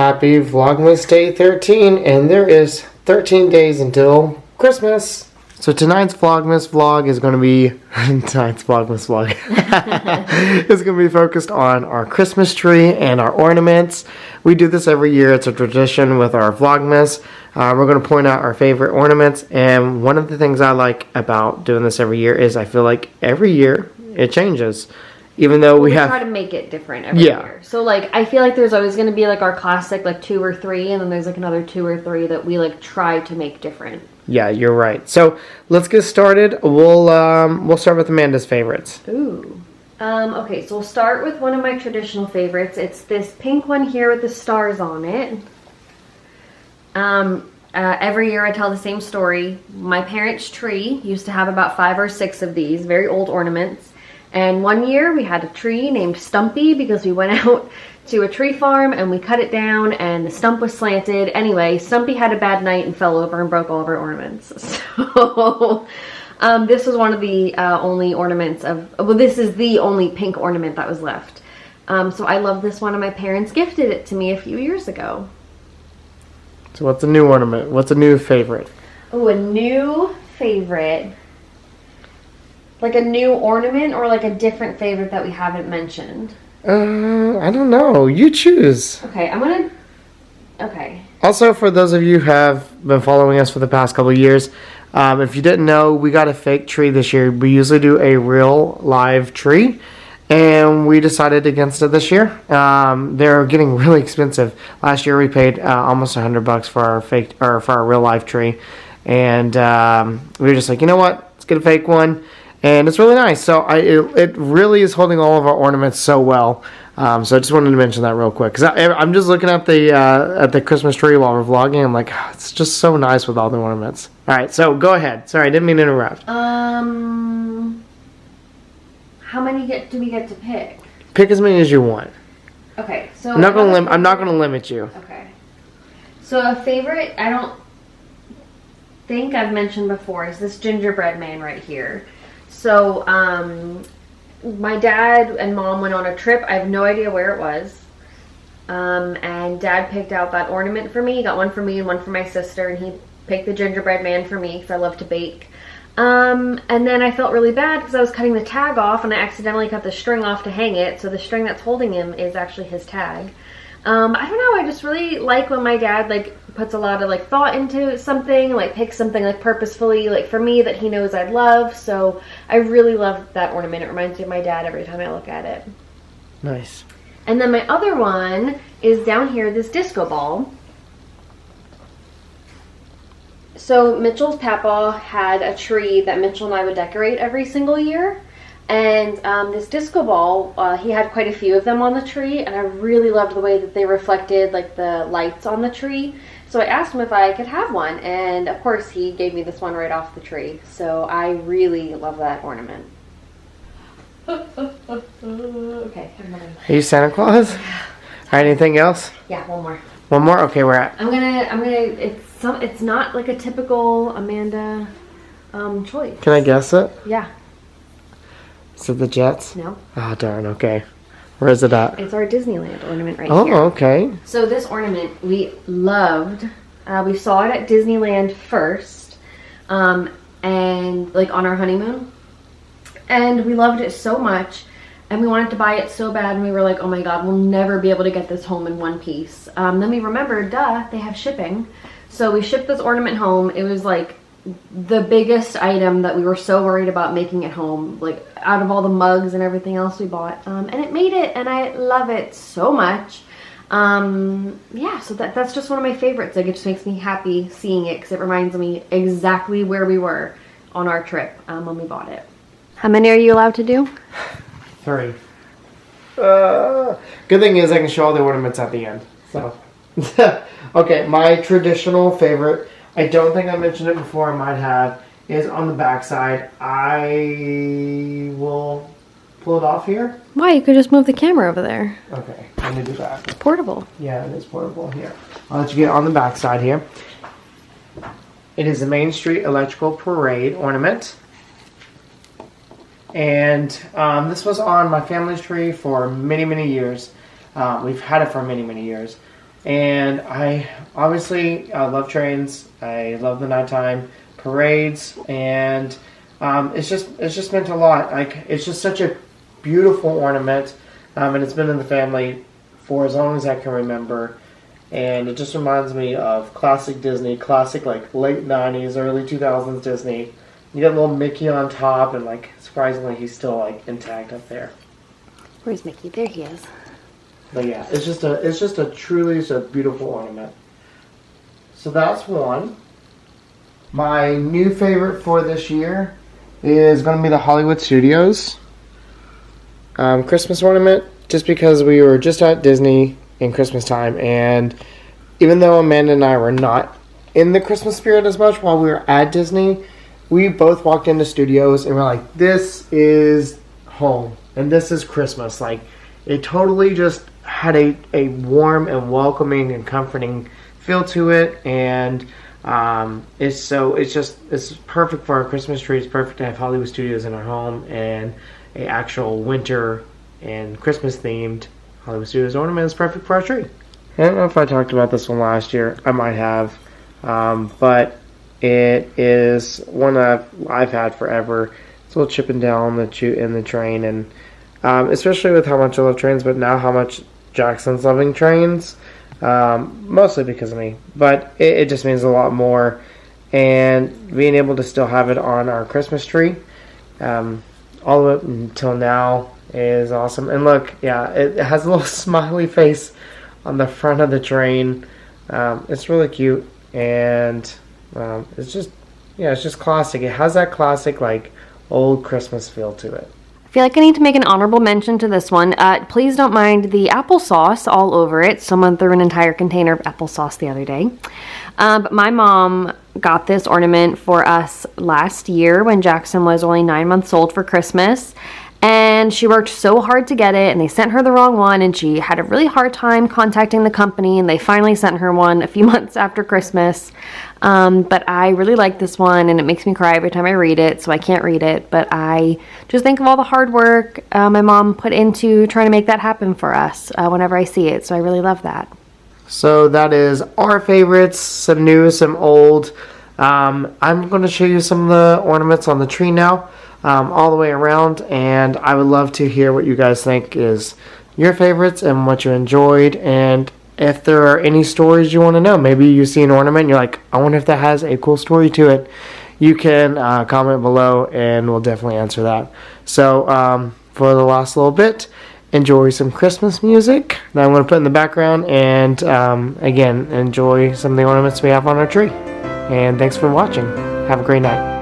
Happy Vlogmas Day 13, and there is 13 days until Christmas. So tonight's Vlogmas vlog is going to be, tonight's Vlogmas vlog is going to be focused on our Christmas tree and our ornaments. We do this every year. It's a tradition with our Vlogmas. We're going to point out our favorite ornaments, and one of the things I like about doing this every year is I feel like every year it changes. Even though we try to make it different every year. So like I feel like there's always going to be like our classic like 2 or 3, and then there's like another 2 or 3 that we like try to make different. Yeah, you're right. So let's get started. We'll start with Amanda's favorites. Ooh. Okay, so we'll start with one of my traditional favorites. It's this pink one here with the stars on it. Every year I tell the same story. My parents' tree used to have about 5 or 6 of these very old ornaments. And one year we had a tree named Stumpy because we went out to a tree farm and we cut it down and the stump was slanted. Anyway, Stumpy had a bad night and fell over and broke all of our ornaments. So this was one of the only ornaments this is the only pink ornament that was left. So I love this one, and my parents gifted it to me a few years ago. So what's a new ornament? What's a new favorite? Oh, a new favorite. Like a new ornament or like a different favorite that we haven't mentioned? I don't know. You choose. Okay, okay. Also, for those of you who have been following us for the past couple of years, if you didn't know, we got a fake tree this year. We usually do a real live tree, and we decided against it this year. They're getting really expensive. Last year we paid almost $100 for our fake or for our real live tree, and we were just like, you know what? Let's get a fake one. And it's really nice. So it really is holding all of our ornaments so well. So I just wanted to mention that real quick. Because I'm just looking at the Christmas tree while we're vlogging. I'm like, oh, it's just so nice with all the ornaments. All right, so go ahead. Sorry, I didn't mean to interrupt. How many do we get to pick? Pick as many as you want. Okay, so I'm not gonna limit you. Okay. So a favorite I don't think I've mentioned before is this gingerbread man right here. So, my dad and mom went on a trip. I have no idea where it was. And dad picked out that ornament for me. He got one for me and one for my sister. And he picked the gingerbread man for me because I love to bake. And then I felt really bad because I was cutting the tag off and I accidentally cut the string off to hang it. So the string that's holding him is actually his tag. I don't know. I just really like when my dad like puts a lot of like thought into something, like picks something like purposefully, like for me that he knows I'd love. So I really love that ornament. It reminds me of my dad every time I look at it. Nice. And then my other one is down here, this disco ball. So Mitchell's papa had a tree that Mitchell and I would decorate every single year. And this disco ball, he had quite a few of them on the tree, and I really loved the way that they reflected like the lights on the tree. So I asked him if I could have one, and of course he gave me this one right off the tree. So I really love that ornament. Okay. Are you Santa Claus? Anything else? Yeah, one more. One more? Okay, we're at. I'm gonna. It's not like a typical Amanda choice. Can I guess it? Yeah. Is it the Jets? No. Oh, darn. Okay. Where is it at? It's our Disneyland ornament right here. Oh, okay. So this ornament we loved. We saw it at Disneyland first, and like on our honeymoon, and we loved it so much, and we wanted to buy it so bad, and we were like, oh my god, we'll never be able to get this home in one piece. Then we remembered, they have shipping, so we shipped this ornament home. It was like the biggest item that we were so worried about making it home, like out of all the mugs and everything else we bought, and it made it, and I love it so much. Yeah, so that's just one of my favorites. Like, it just makes me happy seeing it because it reminds me exactly where we were on our trip when we bought it. How many are you allowed to do? 3. Good thing is I can show all the ornaments at the end. So, okay, my traditional favorite, I don't think I mentioned it before, I might have, is on the back side. I will pull it off here. Why? You could just move the camera over there. Okay, let me do that. It's portable. Yeah, it is portable here. I'll let you get on the back side here. It is the Main Street Electrical Parade ornament. And this was on my family's tree for many, many years. We've had it for many, many years. And I love trains. I love the nighttime parades, and it's just meant a lot. Like, it's just such a beautiful ornament, and it's been in the family for as long as I can remember. And it just reminds me of classic Disney, classic like late '90s, early 2000s Disney. You got little Mickey on top, and like surprisingly, he's still like intact up there. Where's Mickey? There he is. But yeah, it's just a truly beautiful ornament. So that's one. My new favorite for this year is going to be the Hollywood Studios Christmas ornament, just because we were just at Disney in Christmas time, and even though Amanda and I were not in the Christmas spirit as much while we were at Disney, we both walked into studios and we're like, this is home and this is Christmas. Like, it totally just had a warm and welcoming and comforting feel to it, and it's perfect for our Christmas tree. It's perfect to have Hollywood Studios in our home, and a actual winter and Christmas themed Hollywood Studios ornament is perfect for our tree. I don't know if I talked about this one last year. I might have, but it is one I've had forever. It's a little chipping down in the train, and especially with how much I love trains, but now how much Jackson's loving trains, mostly because of me. But it just means a lot more, and being able to still have it on our Christmas tree, all the way until now, is awesome. And look, yeah, it has a little smiley face on the front of the train. It's really cute, and it's just classic. It has that classic like old Christmas feel to it. I feel like I need to make an honorable mention to this one. Please don't mind the applesauce all over it. Someone threw an entire container of applesauce the other day. But my mom got this ornament for us last year when Jackson was only 9 months old for Christmas. And she worked so hard to get it, and they sent her the wrong one, and she had a really hard time contacting the company, and they finally sent her one a few months after Christmas. But I really like this one, and it makes me cry every time I read it, so I can't read it. But I just think of all the hard work my mom put into trying to make that happen for us whenever I see it, so I really love that. So that is our favorites, some new, some old. I'm going to show you some of the ornaments on the tree now. All the way around, and I would love to hear what you guys think is your favorites and what you enjoyed, and if there are any stories you want to know. Maybe you see an ornament and you're like, I wonder if that has a cool story to it. You can comment below and we'll definitely answer that. So for the last little bit, enjoy some Christmas music that I'm going to put in the background, and again, enjoy some of the ornaments we have on our tree. And thanks for watching. Have a great night.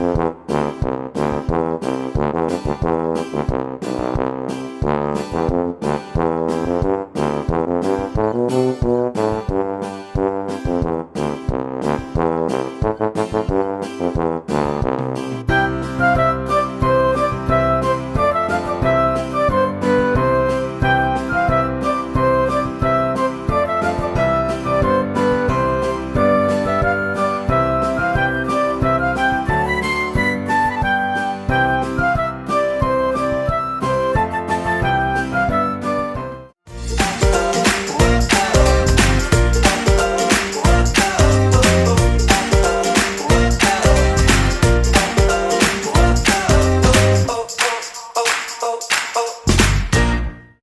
Bye.